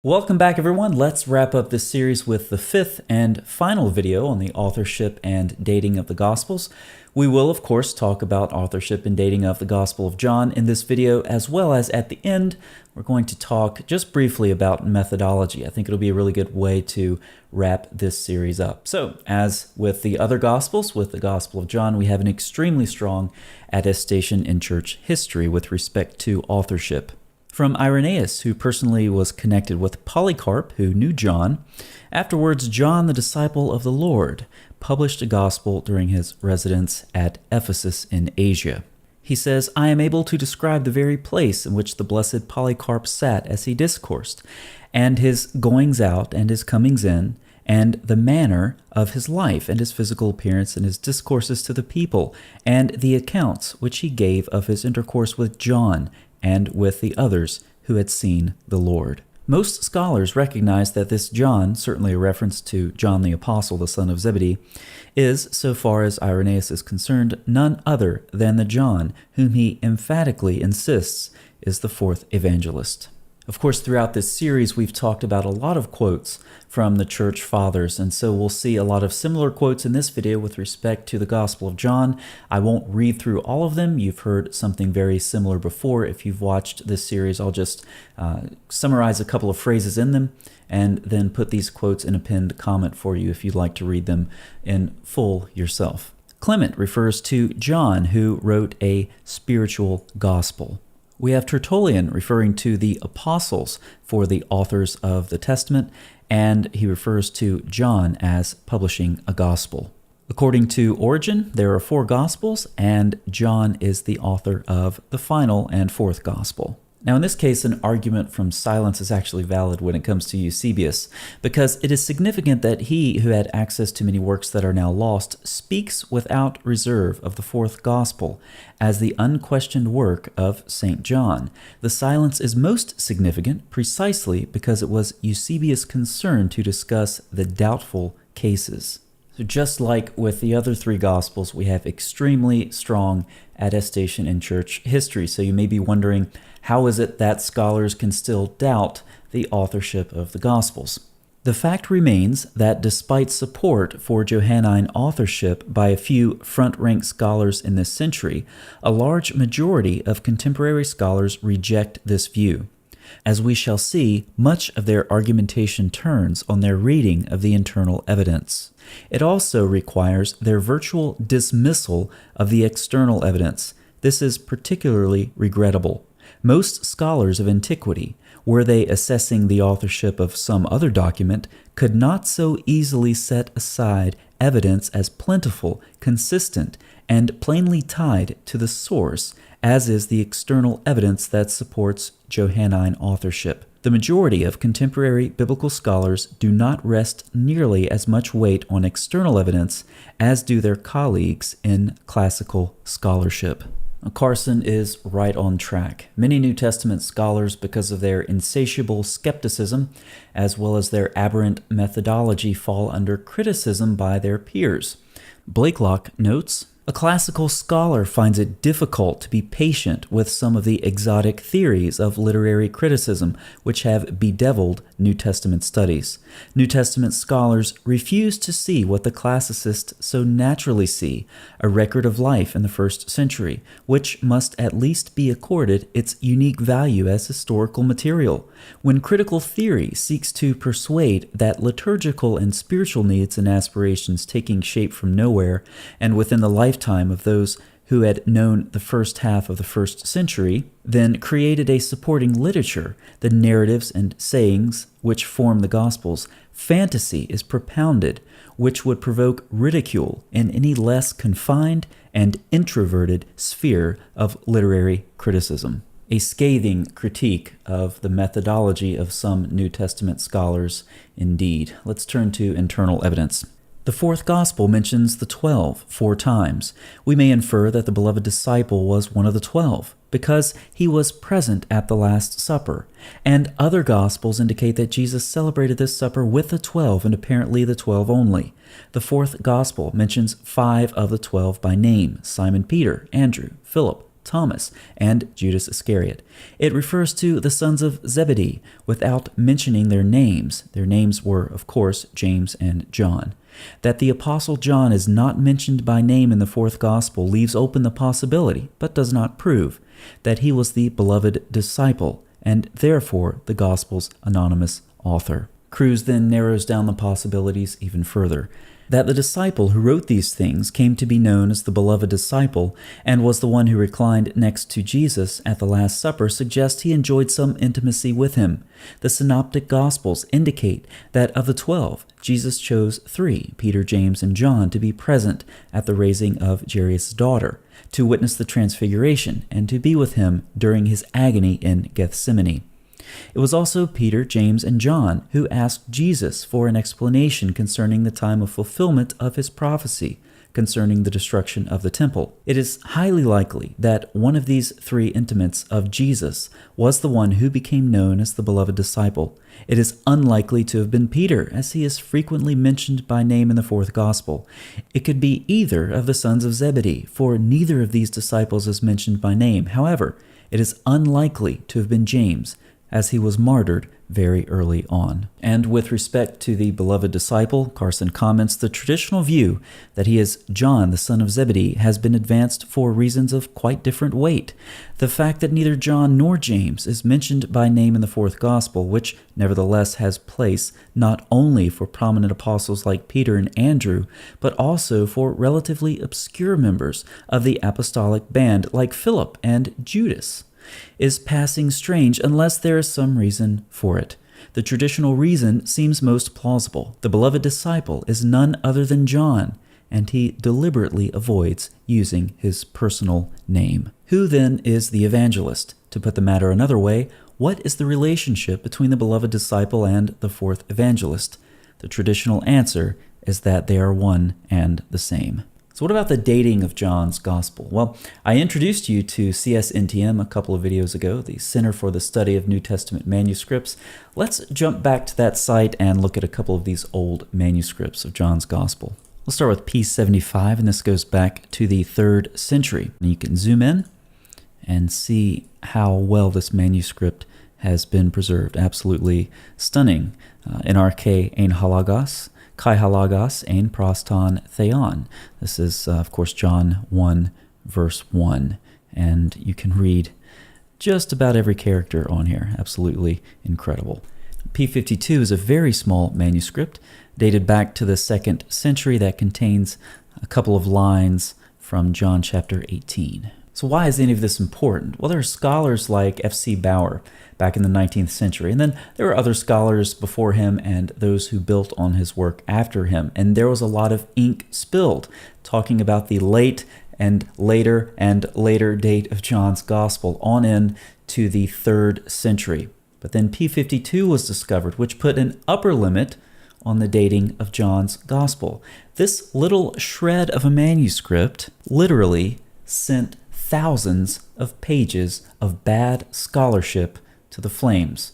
Welcome back, everyone. Let's wrap up this series with the fifth and final video on the authorship and dating of the Gospels. We will, of course, talk about authorship and dating of the Gospel of John in this video, as well as at the end, we're going to talk just briefly about methodology. I think it'll be a really good way to wrap this series up. So, as with the other Gospels, with the Gospel of John, we have an extremely strong attestation in church history with respect to authorship. From Irenaeus, who personally was connected with Polycarp, who knew John. Afterwards, John, the disciple of the Lord, published a gospel during his residence at Ephesus in Asia. He says, "I am able to describe the very place in which the blessed Polycarp sat as he discoursed, and his goings out and his comings in, and the manner of his life and his physical appearance and his discourses to the people, and the accounts which he gave of his intercourse with John and with the others who had seen the Lord." Most scholars recognize that this John, certainly a reference to John the Apostle, the son of Zebedee, is, so far as Irenaeus is concerned, none other than the John whom he emphatically insists is the fourth evangelist. Of course, throughout this series, we've talked about a lot of quotes from the church fathers, and so we'll see a lot of similar quotes in this video with respect to the Gospel of John. I won't read through all of them. You've heard something very similar before. If you've watched this series, I'll just summarize a couple of phrases in them and then put these quotes in a pinned comment for you if you'd like to read them in full yourself. Clement refers to John, who wrote a spiritual gospel. We have Tertullian referring to the apostles for the authors of the Testament, and he refers to John as publishing a gospel. According to Origen, there are 4 gospels, and John is the author of the final and 4th gospel. Now, in this case, an argument from silence is actually valid when it comes to Eusebius, because it is significant that he, who had access to many works that are now lost, speaks without reserve of the 4th gospel as the unquestioned work of St. John. The silence is most significant precisely because it was Eusebius' concern to discuss the doubtful cases. So just like with the other 3 Gospels, we have extremely strong attestation in church history. So you may be wondering, how is it that scholars can still doubt the authorship of the Gospels? The fact remains that despite support for Johannine authorship by a few front-rank scholars in this century, a large majority of contemporary scholars reject this view. As we shall see, much of their argumentation turns on their reading of the internal evidence. It also requires their virtual dismissal of the external evidence. This is particularly regrettable. Most scholars of antiquity, were they assessing the authorship of some other document, could not so easily set aside evidence as plentiful, consistent, and plainly tied to the source as is the external evidence that supports Johannine authorship. The majority of contemporary biblical scholars do not rest nearly as much weight on external evidence as do their colleagues in classical scholarship. Carson is right on track. Many New Testament scholars, because of their insatiable skepticism, as well as their aberrant methodology, fall under criticism by their peers. Blakelock notes, "A classical scholar finds it difficult to be patient with some of the exotic theories of literary criticism which have bedeviled New Testament studies. New Testament scholars refuse to see what the classicists so naturally see, a record of life in the first century, which must at least be accorded its unique value as historical material. When critical theory seeks to persuade that liturgical and spiritual needs and aspirations taking shape from nowhere and within the lifetime of those who had known the first half of the first century, then created a supporting literature, the narratives and sayings which form the Gospels, fantasy is propounded, which would provoke ridicule in any less confined and introverted sphere of literary criticism." A scathing critique of the methodology of some New Testament scholars indeed. Let's turn to internal evidence. The 4th Gospel mentions the 12 4 times. We may infer that the beloved disciple was one of the 12, because he was present at the Last Supper, and other Gospels indicate that Jesus celebrated this supper with the 12 and apparently the 12 only. The 4th Gospel mentions 5 of the 12 by name: Simon Peter, Andrew, Philip, Thomas, and Judas Iscariot. It refers to the sons of Zebedee without mentioning their names. Their names were, of course, James and John. That the Apostle John is not mentioned by name in the fourth gospel leaves open the possibility, but does not prove, that he was the beloved disciple, and therefore the gospel's anonymous author. Cruz then narrows down the possibilities even further. That the disciple who wrote these things came to be known as the beloved disciple and was the one who reclined next to Jesus at the Last Supper suggests he enjoyed some intimacy with him. The synoptic gospels indicate that of the 12, Jesus chose 3, Peter, James, and John, to be present at the raising of Jairus' daughter, to witness the transfiguration, and to be with him during his agony in Gethsemane. It was also Peter, James, and John who asked Jesus for an explanation concerning the time of fulfillment of his prophecy concerning the destruction of the temple. It is highly likely that one of these 3 intimates of Jesus was the one who became known as the beloved disciple. It is unlikely to have been Peter, as he is frequently mentioned by name in the fourth gospel. It could be either of the sons of Zebedee, for neither of these disciples is mentioned by name. However, it is unlikely to have been James, as he was martyred very early on. And with respect to the beloved disciple, Carson comments, the traditional view that he is John, the son of Zebedee, has been advanced for reasons of quite different weight. The fact that neither John nor James is mentioned by name in the fourth gospel, which nevertheless has place not only for prominent apostles like Peter and Andrew, but also for relatively obscure members of the apostolic band like Philip and Judas, is passing strange unless there is some reason for it. The traditional reason seems most plausible. The beloved disciple is none other than John, and he deliberately avoids using his personal name. Who then is the evangelist? To put the matter another way, what is the relationship between the beloved disciple and the fourth evangelist? The traditional answer is that they are one and the same. So what about the dating of John's Gospel? Well, I introduced you to CSNTM a couple of videos ago, the Center for the Study of New Testament Manuscripts. Let's jump back to that site and look at a couple of these old manuscripts of John's Gospel. We'll start with P75, and this goes back to the 3rd century. And you can zoom in and see how well this manuscript has been preserved. Absolutely stunning. NRK ein halagos, kai halagos ein proston theon. This is, of course, John 1, verse 1. And you can read just about every character on here. Absolutely incredible. P52 is a very small manuscript dated back to the 2nd century that contains a couple of lines from John chapter 18. So why is any of this important? Well, there are scholars like F.C. Bauer back in the 19th century, and then there were other scholars before him and those who built on his work after him. And there was a lot of ink spilled talking about the late and later date of John's Gospel on in to the 3rd century. But then P52 was discovered, which put an upper limit on the dating of John's Gospel. This little shred of a manuscript literally sent thousands of pages of bad scholarship to the flames.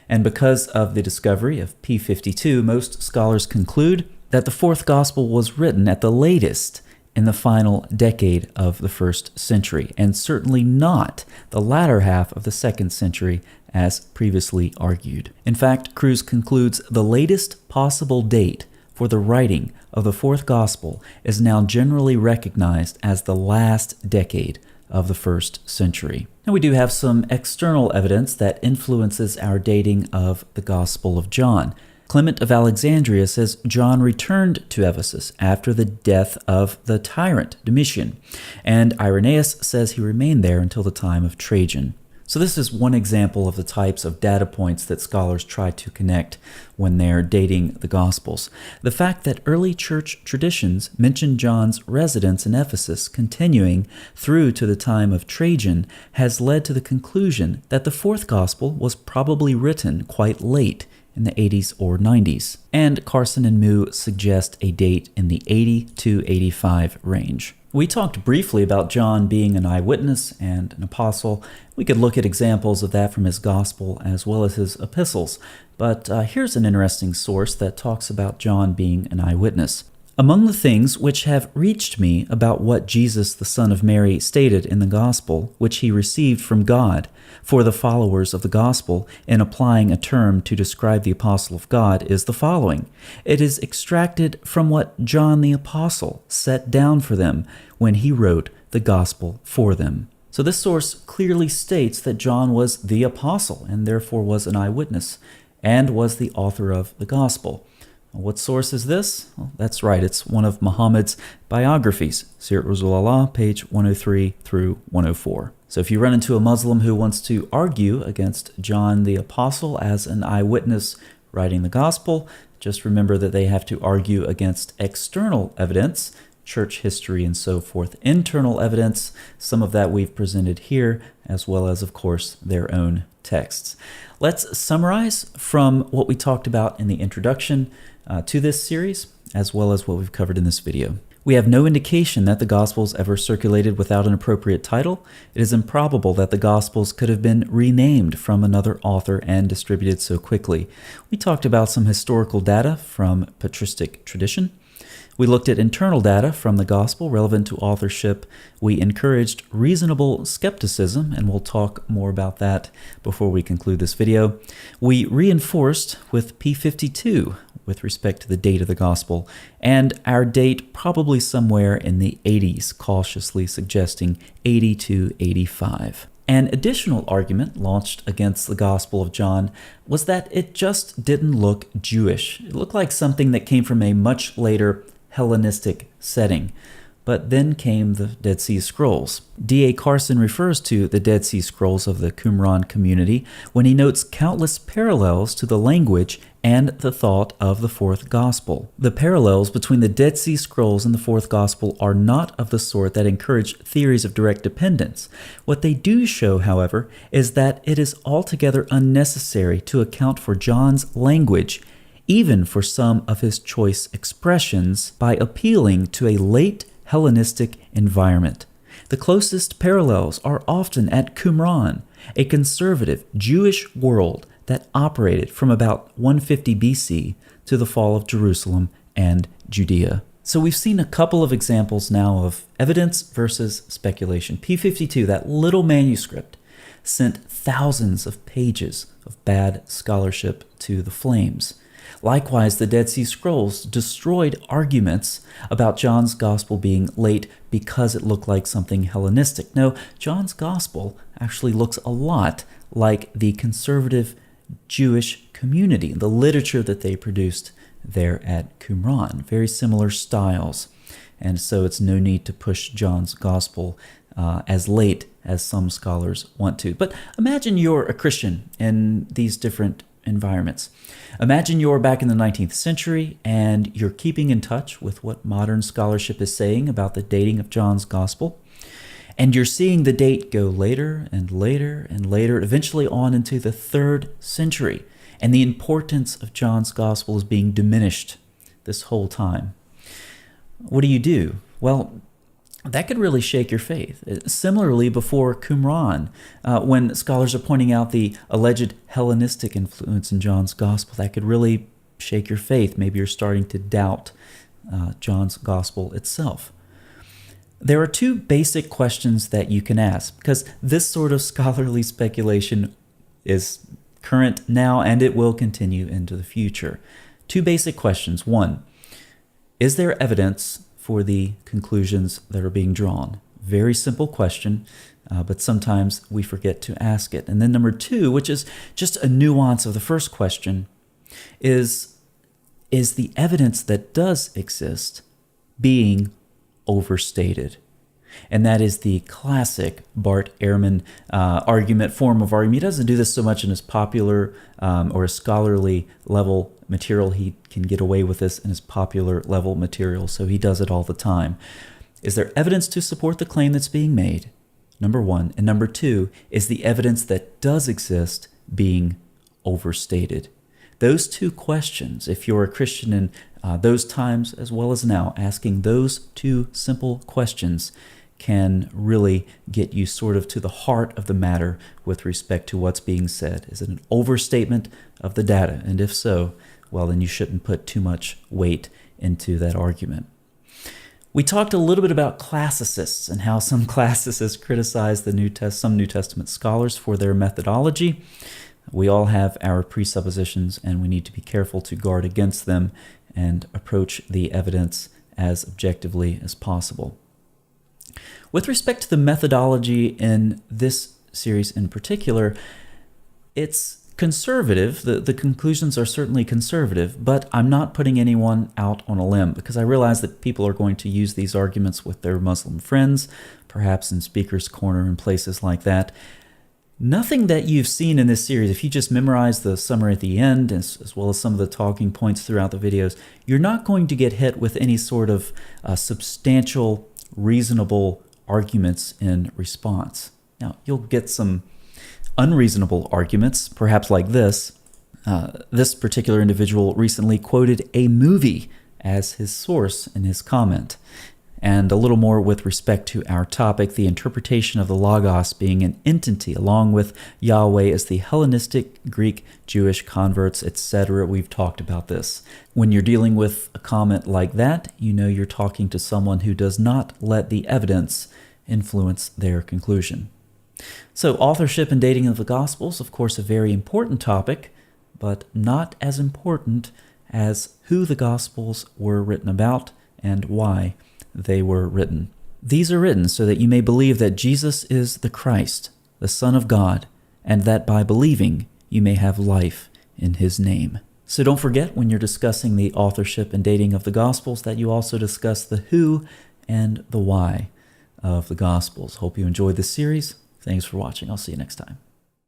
And because of the discovery of P52, most scholars conclude that the fourth gospel was written at the latest in the final decade of the 1st century, and certainly not the latter half of the 2nd century as previously argued. In fact, Cruz concludes the latest possible date for the writing of the fourth gospel is now generally recognized as the last decade of the 1st century. Now, we do have some external evidence that influences our dating of the Gospel of John. Clement of Alexandria says John returned to Ephesus after the death of the tyrant Domitian, and Irenaeus says he remained there until the time of Trajan. So this is one example of the types of data points that scholars try to connect when they're dating the Gospels. The fact that early church traditions mention John's residence in Ephesus continuing through to the time of Trajan has led to the conclusion that the fourth Gospel was probably written quite late in the 80s or 90s. And Carson and Moo suggest a date in the 80 to 85 range. We talked briefly about John being an eyewitness and an apostle. We could look at examples of that from his gospel as well as his epistles. But here's an interesting source that talks about John being an eyewitness. Among the things which have reached me about what Jesus the Son of Mary stated in the Gospel, which he received from God, for the followers of the Gospel, in applying a term to describe the Apostle of God, is the following. It is extracted from what John the Apostle set down for them when he wrote the Gospel for them. So this source clearly states that John was the Apostle, and therefore was an eyewitness, and was the author of the Gospel. What source is this? Well, that's right, it's one of Muhammad's biographies, Sirat Rasulullah, page 103 through 104. So if you run into a Muslim who wants to argue against John the Apostle as an eyewitness writing the Gospel, just remember that they have to argue against external evidence, church history and so forth. Internal evidence, some of that we've presented here, as well as, of course, their own texts. Let's summarize from what we talked about in the introduction to this series, as well as what we've covered in this video. We have no indication that the Gospels ever circulated without an appropriate title. It is improbable that the Gospels could have been renamed from another author and distributed so quickly. We talked about some historical data from patristic tradition. We looked at internal data from the Gospel relevant to authorship. We encouraged reasonable skepticism, and we'll talk more about that before we conclude this video. We reinforced with P52 with respect to the date of the Gospel, and our date probably somewhere in the 80s, cautiously suggesting 80 to 85. An additional argument launched against the Gospel of John was that it just didn't look Jewish. It looked like something that came from a much later Hellenistic setting. But then came the Dead Sea Scrolls. D.A. Carson refers to the Dead Sea Scrolls of the Qumran community when he notes countless parallels to the language and the thought of the Fourth Gospel. The parallels between the Dead Sea Scrolls and the Fourth Gospel are not of the sort that encourage theories of direct dependence. What they do show, however, is that it is altogether unnecessary to account for John's language, even for some of his choice expressions, by appealing to a late Hellenistic environment. The closest parallels are often at Qumran, a conservative Jewish world that operated from about 150 BC to the fall of Jerusalem and Judea. So we've seen a couple of examples now of evidence versus speculation. P52, that little manuscript, sent thousands of pages of bad scholarship to the flames. Likewise, the Dead Sea Scrolls destroyed arguments about John's Gospel being late because it looked like something Hellenistic. No, John's Gospel actually looks a lot like the conservative Jewish community, the literature that they produced there at Qumran. Very similar styles. And so it's no need to push John's Gospel as late as some scholars want to. But imagine you're a Christian in these different environments. Imagine you're back in the 19th century and you're keeping in touch with what modern scholarship is saying about the dating of John's Gospel. And you're seeing the date go later and later and later, eventually on into the 3rd century. And the importance of John's Gospel is being diminished this whole time. What do? Well, that could really shake your faith. Similarly, before Qumran, when scholars are pointing out the alleged Hellenistic influence in John's Gospel, that could really shake your faith. Maybe you're starting to doubt John's Gospel itself. There are two basic questions that you can ask, because this sort of scholarly speculation is current now and it will continue into the future. Two basic questions. One, is there evidence for the conclusions that are being drawn? Very simple question, but sometimes we forget to ask it. And then number two, which is just a nuance of the first question, is the evidence that does exist being overstated? And that is the classic Bart Ehrman form of argument. He doesn't do this so much in his popular or his scholarly level material. He can get away with this in his popular level material, so he does it all the time. Is there evidence to support the claim that's being made? Number one. And number two, is the evidence that does exist being overstated? Those two questions, if you're a Christian in those times as well as now, asking those two simple questions can really get you sort of to the heart of the matter with respect to what's being said. Is it an overstatement of the data? And if so, well, then you shouldn't put too much weight into that argument. We talked a little bit about classicists and how some classicists criticize some New Testament scholars for their methodology. We all have our presuppositions, and we need to be careful to guard against them and approach the evidence as objectively as possible. With respect to the methodology in this series in particular, it's conservative. The conclusions are certainly conservative, but I'm not putting anyone out on a limb because I realize that people are going to use these arguments with their Muslim friends, perhaps in Speaker's Corner and places like that. Nothing that you've seen in this series, if you just memorize the summary at the end, as well as some of the talking points throughout the videos, you're not going to get hit with any sort of substantial, reasonable arguments in response. Now, you'll get some unreasonable arguments, perhaps like this. This particular individual recently quoted a movie as his source in his comment. And a little more with respect to our topic, the interpretation of the Logos being an entity, along with Yahweh as the Hellenistic, Greek, Jewish converts, etc. We've talked about this. When you're dealing with a comment like that, you know you're talking to someone who does not let the evidence influence their conclusion. So authorship and dating of the Gospels, of course, a very important topic, but not as important as who the Gospels were written about and why they were written. These are written so that you may believe that Jesus is the Christ, the Son of God, and that by believing you may have life in his name. So don't forget when you're discussing the authorship and dating of the Gospels that you also discuss the who and the why of the Gospels. Hope you enjoyed this series. Thanks for watching. I'll see you next time.